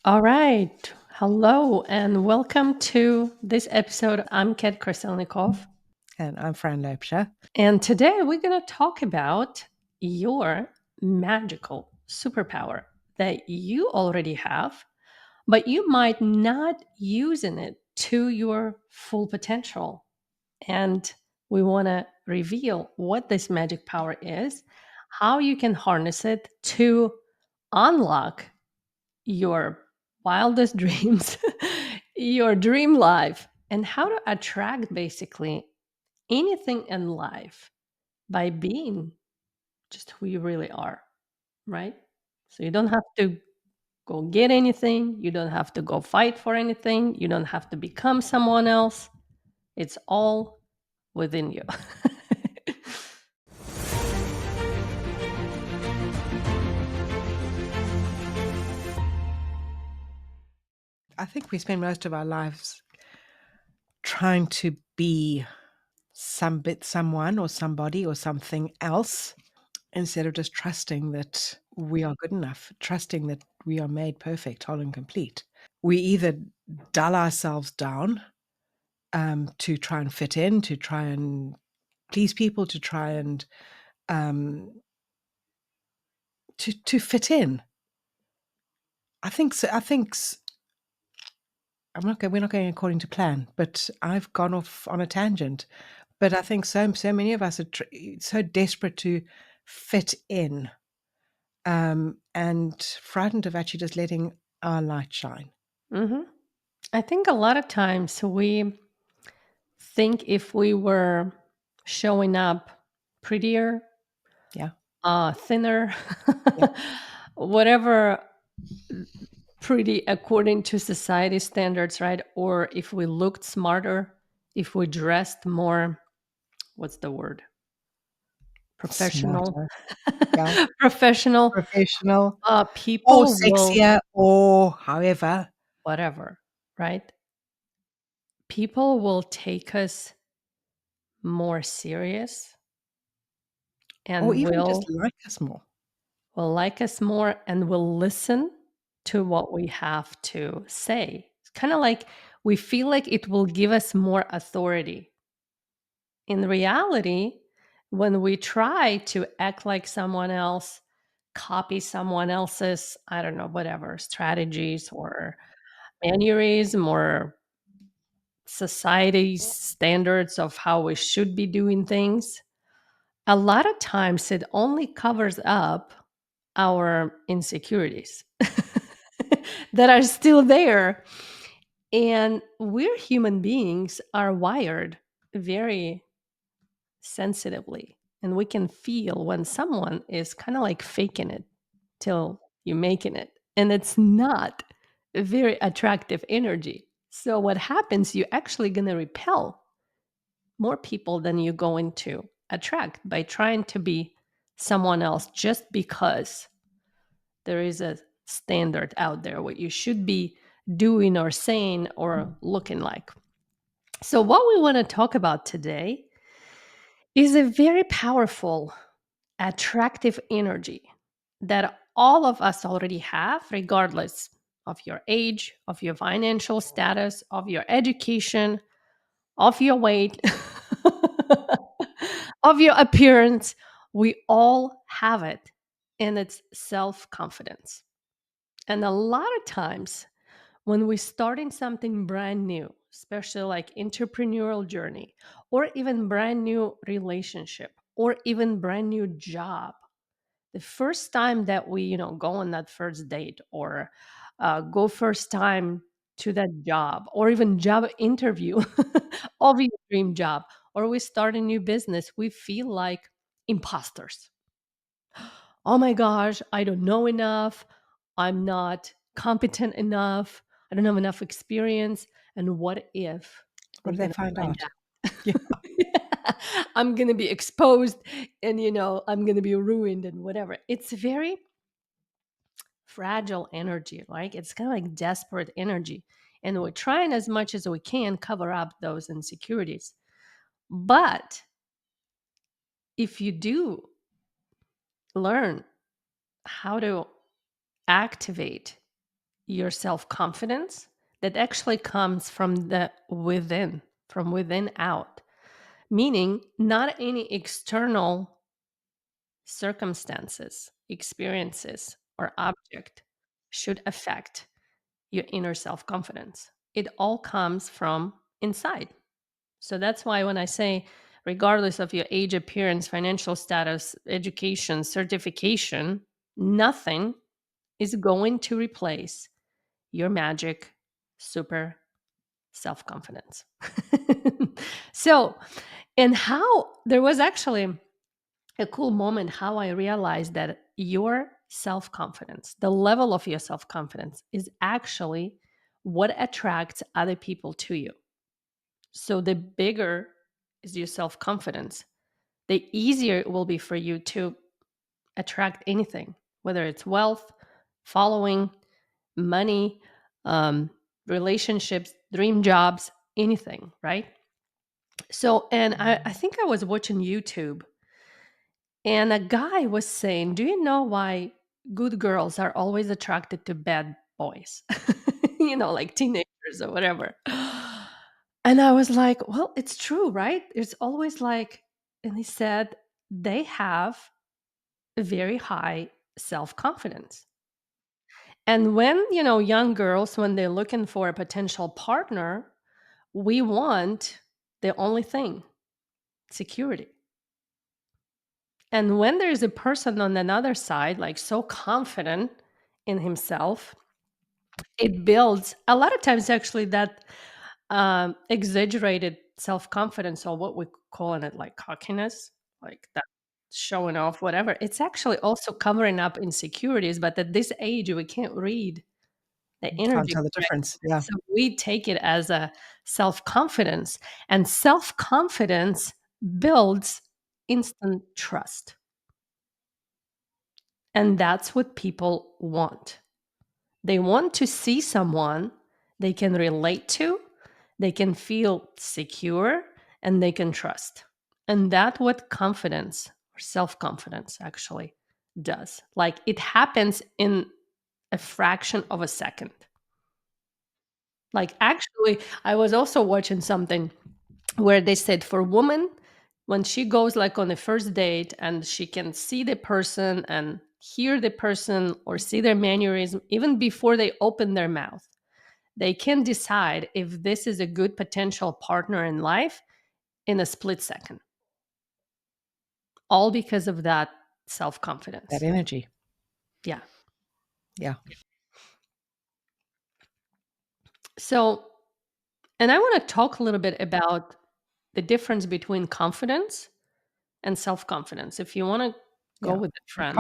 All right. Hello and welcome to this episode. I'm Kat Krasilnikov. And I'm Fran Lepscher. And today we're going to talk about your magical superpower that you already have, but you might not using it to your full potential. And we want to reveal what this magic power is, how you can harness it to unlock your wildest dreams, your dream life, and how to attract basically anything in life by being just who you really are, right? So you don't have to go get anything, you don't have to go fight for anything, you don't have to become someone else. It's all within you. I think we spend most of our lives trying to be someone or somebody or something else instead of just trusting that we are good enough, trusting that we are made perfect, whole, and complete. We either dull ourselves down to try and fit in, to try and please people, to try and um, to fit in. I think so. We're not going according to plan, but I've gone off on a tangent. But I think so many of us are so desperate to fit in, and frightened of actually just letting our light shine. hmm I think a lot of times we think if we were showing up prettier, Yeah, thinner, yeah. whatever, pretty according to society standards, right? Or if we looked smarter, if we dressed more, what's the word? Professional. Smarter, yeah, Professional. professional, or People will, sexier, or however, whatever, right? People will take us more serious or and even just will like us more. like us more and will listen to what we have to say. It's kind of like we feel like it will give us more authority. In reality, when we try to act like someone else, copy someone else's, I don't know, whatever strategies or mannerism or society's standards of how we should be doing things, a lot of times it only covers up our insecurities that are still there. And we're human beings are wired very sensitively. And we can feel when someone is kind of like faking it till you're making it. And it's not a very attractive energy. So what happens, you're actually going to repel more people than you're going to attract by trying to be someone else just because there is a standard out there what you should be doing or saying or looking like. So, what we want to talk about today is a very powerful, attractive energy that all of us already have, regardless of your age, of your financial status, of your education, of your weight, of your appearance. We all have it, and it's self confidence. And a lot of times when we're starting something brand new, especially like entrepreneurial journey, or even brand new relationship, or even brand new job, the first time that we go on that first date or go first time to that job or even job interview of your dream job, or we start a new business, we feel like imposters. Oh my gosh, I don't know enough, I'm not competent enough, I don't have enough experience, and what if What they're do they gonna find find out? out? Yeah, I'm gonna be exposed, and I'm gonna be ruined and whatever. It's very fragile energy, right? It's kind of like desperate energy. And we're trying as much as we can cover up those insecurities. But if you do learn how to activate your self-confidence that actually comes from the within, from within out. Meaning, not any external circumstances, experiences, or object should affect your inner self confidence. It all comes from inside. So that's why when I say, regardless of your age, appearance, financial status, education, certification, nothing is going to replace your magic, super self confidence. So, and how there was actually a cool moment how I realized that your self confidence, the level of your self confidence, is actually what attracts other people to you. So the bigger is your self confidence, the easier it will be for you to attract anything, whether it's wealth, following, money, um, relationships, dream jobs, anything, right? So, and I think I was watching YouTube and a guy was saying, do you know why good girls are always attracted to bad boys? Like teenagers or whatever. And I was like, well, it's true, right? It's always like, and he said, they have a very high self confidence. And when, young girls, when they're looking for a potential partner, we want the only thing, security. And when there's a person on another side, like so confident in himself, it builds a lot of times actually that exaggerated self confidence, or what we're calling it like cockiness, like that showing off, whatever. It's actually also covering up insecurities. But at this age, we can't read the Can't energy tell the correctly. difference. Yeah. So we take it as a self confidence, and self confidence builds instant trust. And that's what people want. They want to see someone they can relate to, they can feel secure, and they can trust. And that's what confidence or self confidence actually does. Like it happens in a fraction of a second. Like actually, I was also watching something where they said for women, when she goes like on a first date and she can see the person and hear the person or see their mannerism even before they open their mouth, they can decide if this is a good potential partner in life in a split second, all because of that self That confidence. energy. Yeah. Yeah. So, and I want to talk a little bit about the difference between confidence and self confidence. If you want to go Yeah. with it, And friend.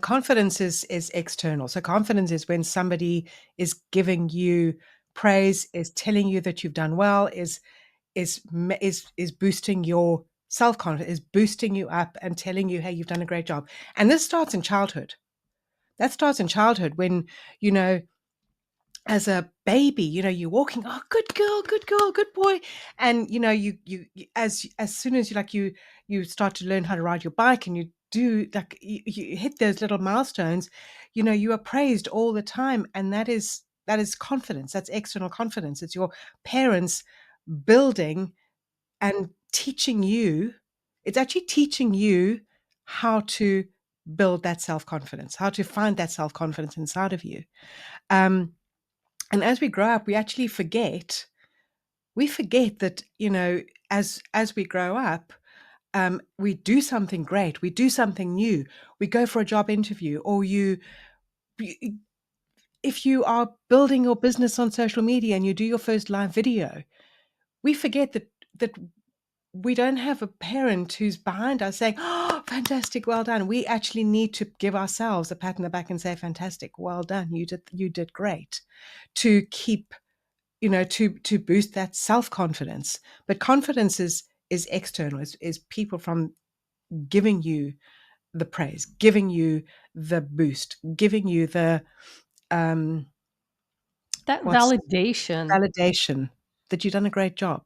confidence is external. So confidence is when somebody is giving you praise, is telling you that you've done well, is boosting your self-confidence, is boosting you up and telling you, hey, you've done a great job. And this starts in childhood. That starts in childhood when, you know, as a baby, you're walking, oh, good girl, good boy. And, as soon as you start to learn how to ride your bike and you do like, you hit those little milestones, you are praised all the time. And that is confidence. That's external confidence. It's your parents building and teaching you. It's actually teaching you how to build that self-confidence, how to find that self-confidence inside of you. Um, and as we grow up, we forget that, as we grow up, we do something great, we do something new, we go for a job interview, or if you are building your business on social media and you do your first live video, we forget that we don't have a parent who's behind us saying, oh, fantastic, well done. We actually need to give ourselves a pat on the back and say, fantastic, well done, you did great, to keep, to boost that self-confidence. But confidence is external, is people from giving you the praise, giving you the boost, giving you the um That what's validation, validation that you've done a great job.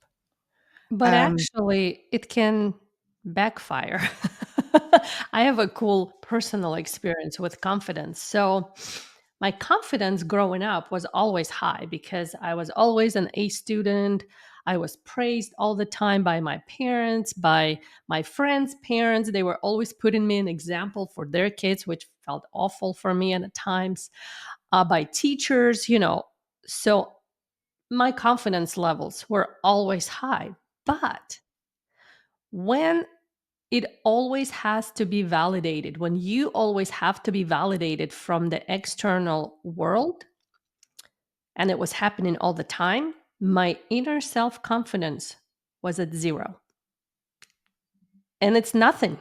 but um actually it can backfire. I have a cool personal experience with confidence. So, my confidence growing up was always high because I was always an A student. I was praised all the time by my parents, by my friends' parents. They were always putting me an example for their kids, which felt awful for me at times, by teachers, So my confidence levels were always high. But when it always has to be validated, when you always have to be validated from the external world, and it was happening all the time, my inner self confidence was at zero. And it's nothing.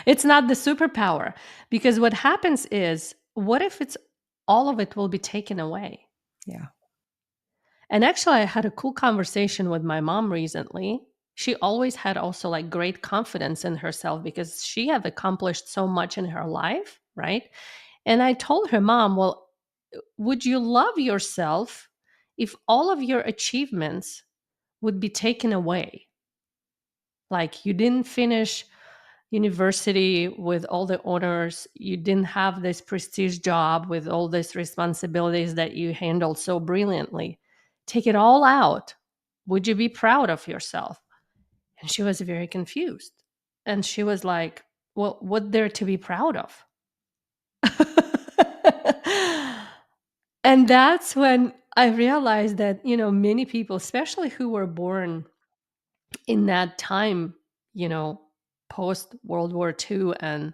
It's not the superpower. Because what happens is, what if it's all of it will be taken away? Yeah. And actually, I had a cool conversation with my mom recently. She always had also like great confidence in herself because she had accomplished so much in her life, right? And I told her, Mom, well, would you love yourself if all of your achievements would be taken away? Like you didn't finish university with all the honors, you didn't have this prestige job with all these responsibilities that you handled so brilliantly. Take it all out. Would you be proud of yourself? And she was very confused. And she was like, well, what there to be proud of? And that's when I realized that, many people, especially who were born in that time, you know, post World War II and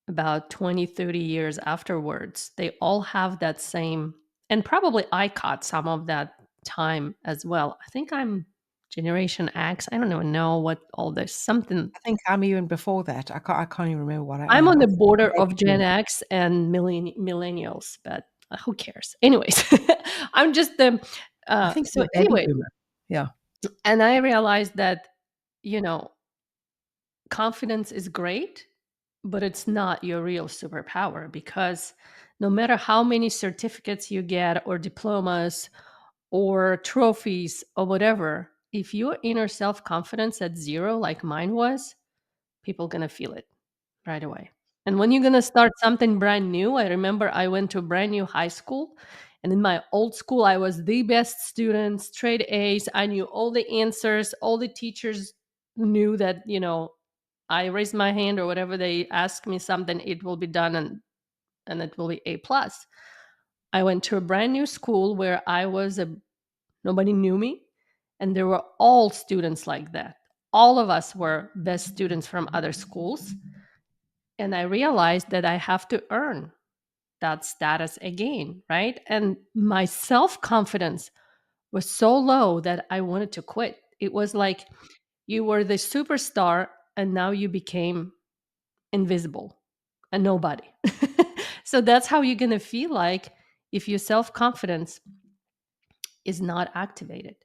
about 20, 30 years afterwards, they all have that same, and probably I caught some of that time as well. I think I'm Generation X. I don't even know what all this something. I think I'm even before that. I can't even remember what I I'm am. on I the think I'm border baby of Gen boom. X and millennials, but who cares? Anyways, I'm just the. I think I'm So, a baby anyway, boomer. Yeah. and I realized that, you know, confidence is great, but it's not your real superpower because no matter how many certificates you get or diplomas or trophies or whatever, if your inner self confidence at zero, like mine was, people gonna feel it right away. And when you're gonna start something brand new, I remember I went to a brand new high school, and in my old school, I was the best student, straight A's. I knew all the answers. All the teachers knew that, I raised my hand or whatever they ask me something, it will be done and it will be A plus. I went to a brand new school where I was a nobody knew me, and there were all students like that. All of us were best students from other schools, and I realized that I have to earn that status again, right? And my self-confidence was so low that I wanted to quit. It was like you were the superstar and now you became invisible, a nobody. So that's how you're going to feel like if your self confidence is not activated.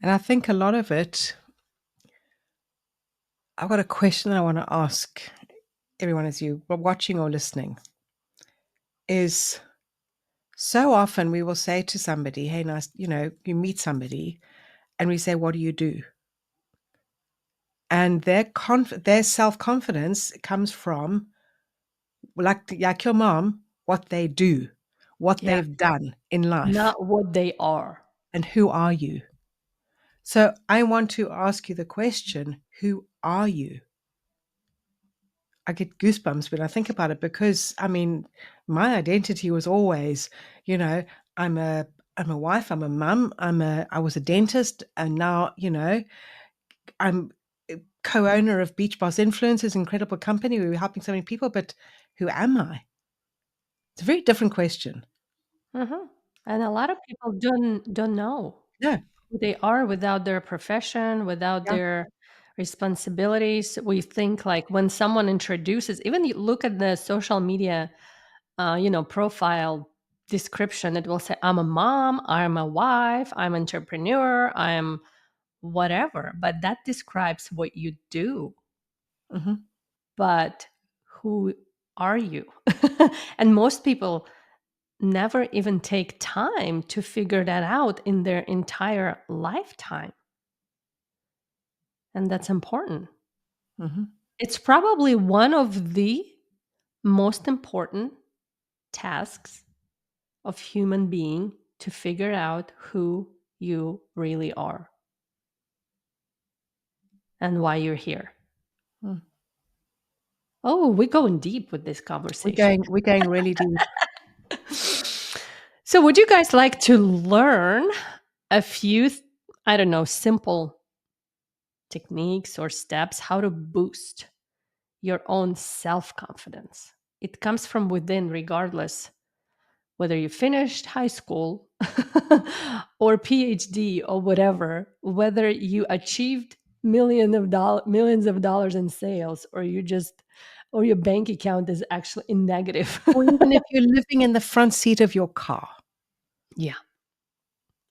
And I think a lot of it, I've got a question I want to ask everyone as you are watching or listening is so often we will say to somebody, hey, nice, you meet somebody and we say, what do you do? And their self-confidence comes from, like your mom, what they do, what Yeah. they've done in life, Not what they are. and who are you? So I want to ask you the question, who are you? I get goosebumps when I think about it because I mean, my identity was always, you know, I'm a I'm a wife, I'm a mum, I was a dentist, and now, I'm a co-owner of Beach Boss Influencers, incredible company. We were helping so many people, but who am I? It's a very different question. Hmm. And a lot of people don't know No. who they are without their profession, without Yeah. their responsibilities. We think like when someone introduces, even you look at the social media, profile description, it will say, I'm a mom, I'm a wife, I'm entrepreneur, I'm whatever. But that describes what you do. Mhm. But who are you? And most people never even take time to figure that out in their entire lifetime. And that's important. Mhm. It's probably one of the most important. tasks of human being to figure out who you really are and why you're here. Mm. Oh, we're going deep with this conversation. We're going really deep. So, would you guys like to learn a few, I don't know, simple techniques or steps how to boost your own self confidence? It comes from within, regardless whether you finished high school or PhD or whatever, whether you achieved millions of dollars in sales, or you just, or your bank account is actually in negative. Or even if you're living in the front seat of your car, Yeah.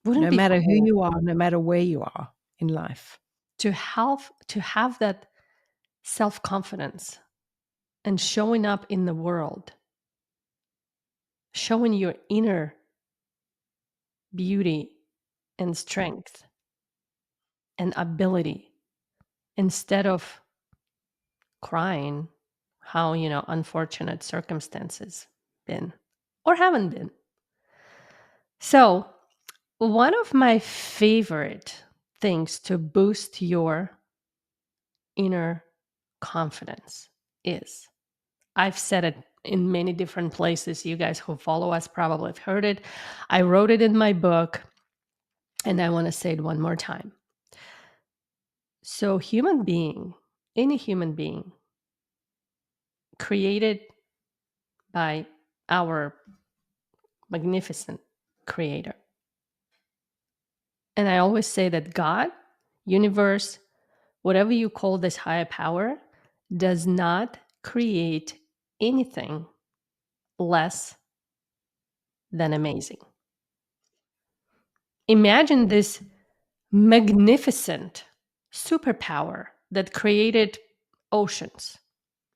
Wouldn't no be matter who cool you are, no matter where you are in life. to have that self-confidence and showing up in the world, showing your inner beauty and strength and ability instead of crying how, unfortunate circumstances been or haven't been. So, one of my favorite things to boost your inner confidence is, I've said it in many different places. You guys who follow us probably have heard it. I wrote it in my book, and I want to say it one more time. So, any human being created by our magnificent creator. And I always say that God, universe, whatever you call this higher power, does not create anything less than amazing. Imagine this magnificent superpower that created oceans,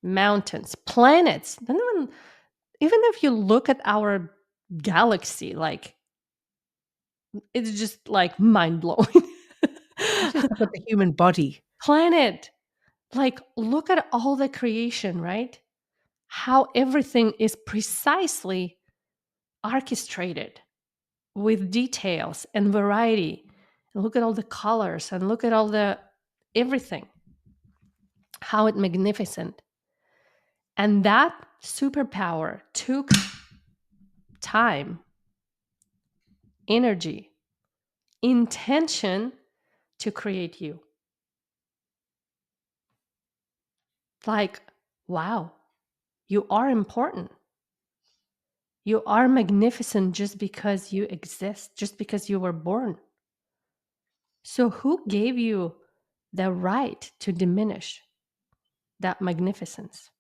mountains, planets. Even if you look at our galaxy, like, it's just like mind blowing. Let's just look at the human body. Planet, like, look at all the creation, right? How everything is precisely orchestrated with details and variety. And look at all the colors and look at all the everything, how it magnificent. And that superpower took time, energy, intention to create you. Like, wow, you are important. You are magnificent just because you exist, just because you were born. So, who gave you the right to diminish that magnificence?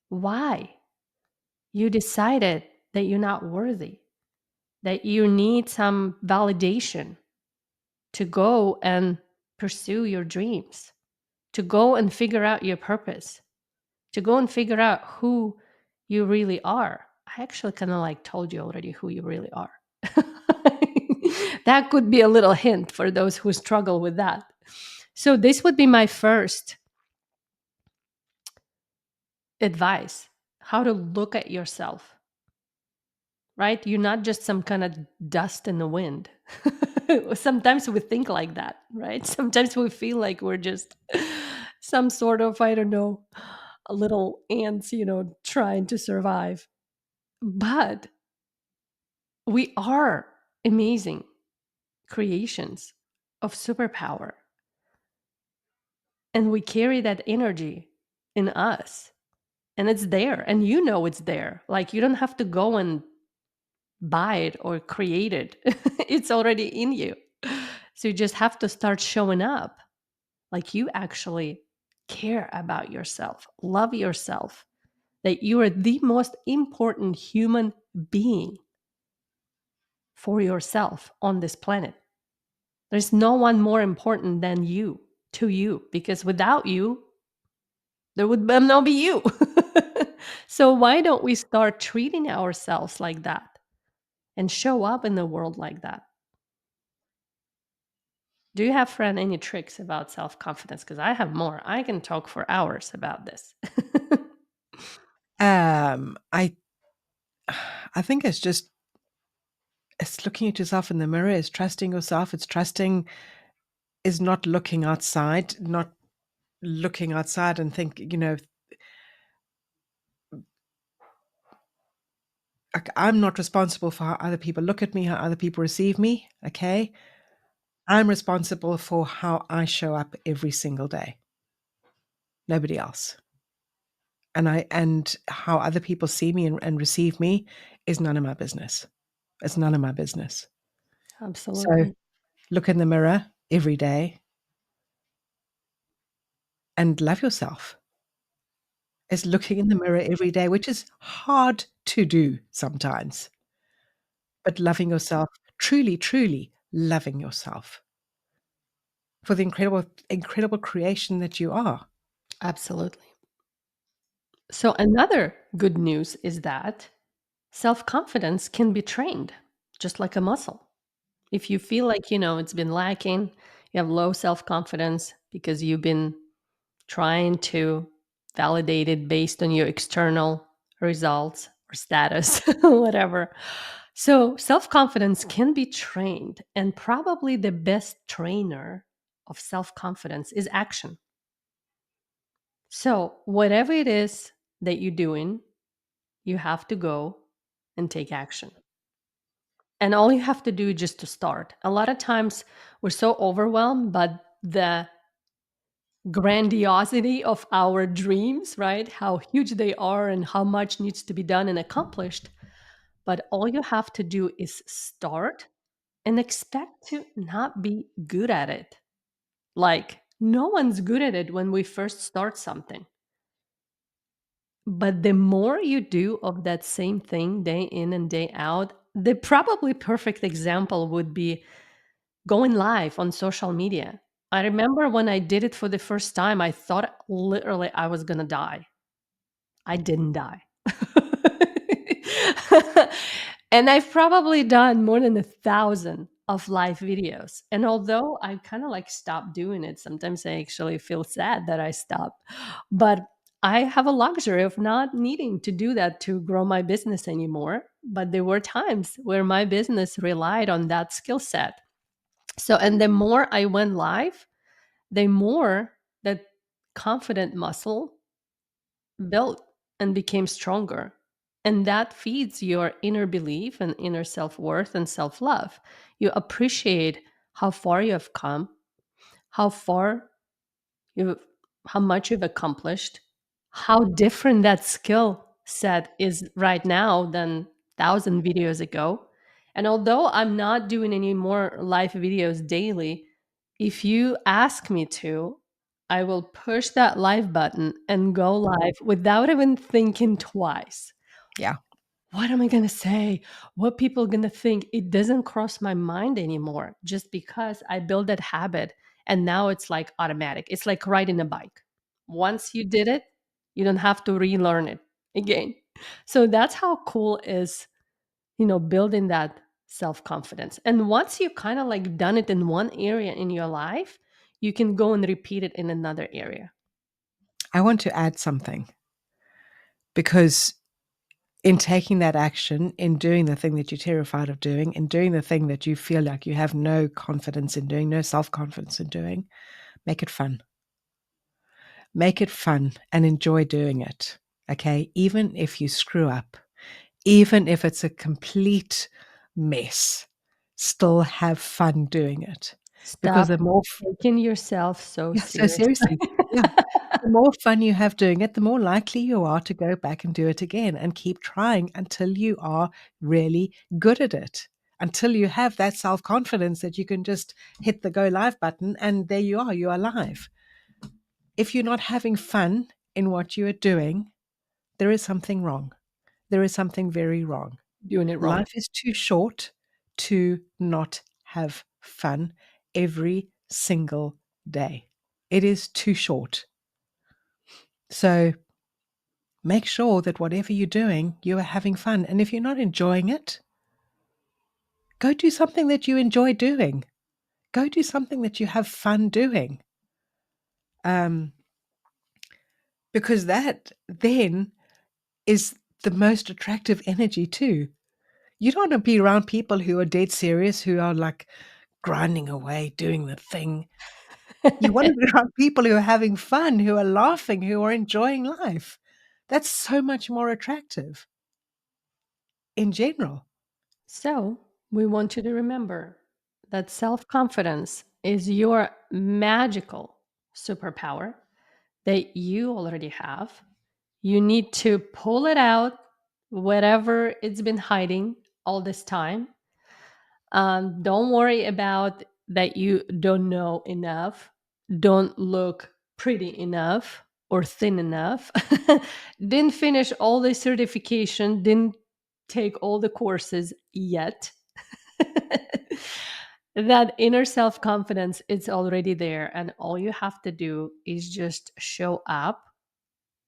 Why? You decided that you're not worthy, that you need some validation to go and pursue your dreams, to go and figure out your purpose, to go and figure out who you really are. I actually kind of like told you already who you really are. That could be a little hint for those who struggle with that. So, this would be my first advice: how to look at yourself, right? You're not just some kind of dust in the wind. Sometimes we think like that, right? Sometimes we feel like we're just some sort of, I don't know, a little ants, trying to survive. But we are amazing creations of superpower. And we carry that energy in us. And it's there. And it's there. Like, you don't have to go and buy it or create it. It's already in you. So you just have to start showing up like you actually care about yourself, love yourself, that you are the most important human being for yourself on this planet. There's no one more important than you, to you, because without you, there would not be you. So why don't we start treating ourselves like that and show up in the world like that? Do you have, friend, any tricks about self-confidence? Because I have more. I can talk for hours about this. I I think it's looking at yourself in the mirror, it's trusting yourself, it's trusting is not looking outside, not looking outside and think, like, I'm not responsible for how other people look at me, how other people receive me. Okay. I'm responsible for how I show up every single day. Nobody else. And how other people see me and receive me is none of my business. It's none of my business. So Absolutely. look in the mirror every day and love yourself. It's looking in the mirror every day, which is hard to do sometimes, but loving yourself, truly, truly loving yourself for the incredible, incredible creation that you are. Absolutely. So, another good news is that self confidence can be trained just like a muscle. If you feel like, it's been lacking, you have low self confidence because you've been trying to validate it based on your external results or status, whatever. So, self confidence can be trained, and probably the best trainer of self confidence is action. So, whatever it is that you're doing, you have to go and take action. And all you have to do is just to start. A lot of times we're so overwhelmed by the grandiosity of our dreams, right? How huge they are and how much needs to be done and accomplished. But all you have to do is start and expect to not be good at it. Like, no one's good at it when we first start something. But the more you do of that same thing day in and day out, the probably perfect example would be going live on social media. I remember when I did it for the first time, I thought literally I was going to die. I didn't die. And I've probably done more than 1,000 of live videos. And although I kind of like stopped doing it, sometimes I actually feel sad that I stopped. But I have a luxury of not needing to do that to grow my business anymore. But there were times where my business relied on that skill set. So, and the more I went live, the more that confident muscle built and became stronger. And that feeds your inner belief and inner self worth and self love. You appreciate how far you have come, how far you, how much you've accomplished, how different that skill set is right now than 1,000 videos ago. And although I'm not doing any more live videos daily, if you ask me to, I will push that live button and go live without even thinking twice. Yeah. What am I going to say? What people going to think? It doesn't cross my mind anymore just because I built that habit and now it's like automatic. It's like riding a bike. Once you did it, you don't have to relearn it again. So that's how cool is, building that self-confidence. And once you kind of like done it in one area in your life, you can go and repeat it in another area. I want to add something because in taking that action, in doing the thing that you're terrified of doing, in doing the thing that you feel like you have no confidence in doing, no self confidence in doing, make it fun. Make it fun and enjoy doing it. Okay. Even if you screw up, even if it's a complete mess, still have fun doing it. Because Stop the more, taking yourself so yeah, so seriously. seriously, yeah, the more fun you have doing it, the more likely you are to go back and do it again and keep trying until you are really good at it. Until you have that self confidence that you can just hit the go live button and there you are live. If you're not having fun in what you are doing, there is something wrong. There is something very wrong. Doing it wrong. Life is too short to not have fun every single day. It is too short. So make sure that whatever you're doing, you are having fun. And if you're not enjoying it, go do something that you enjoy doing. Go do something that you have fun doing. Um, because that then is the most attractive energy too. You don't want to be around people who are dead serious, who are like grinding away, doing the thing. You want to be around people who are having fun, who are laughing, who are enjoying life. That's so much more attractive in general. So, we want you to remember that self confidence is your magical superpower that you already have. You need to pull it out, whatever it's been hiding all this time. Don't worry about that you don't know enough, don't look pretty enough or thin enough, didn't finish all the certification, didn't take all the courses yet. That inner self confidence it's already there, and all you have to do is just show up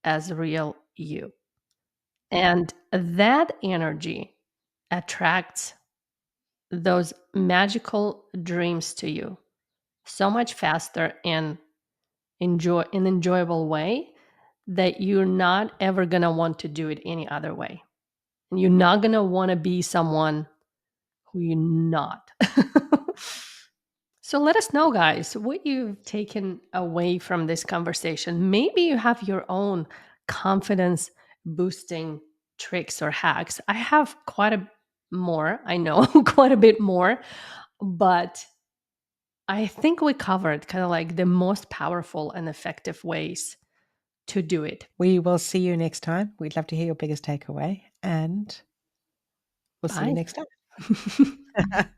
as real you. And that energy attracts those magical dreams to you so much faster and enjoy an enjoyable way that you're not ever going to want to do it any other way. And you're not going to want to be someone who you're not. So let us know, guys, what you've taken away from this conversation. Maybe you have your own confidence boosting tricks or hacks. I have quite a more, I know, quite a bit more, but I think we covered kind of like the most powerful and effective ways to do it. We will see you next time. We'd love to hear your biggest takeaway, and we'll see you Bye. next time.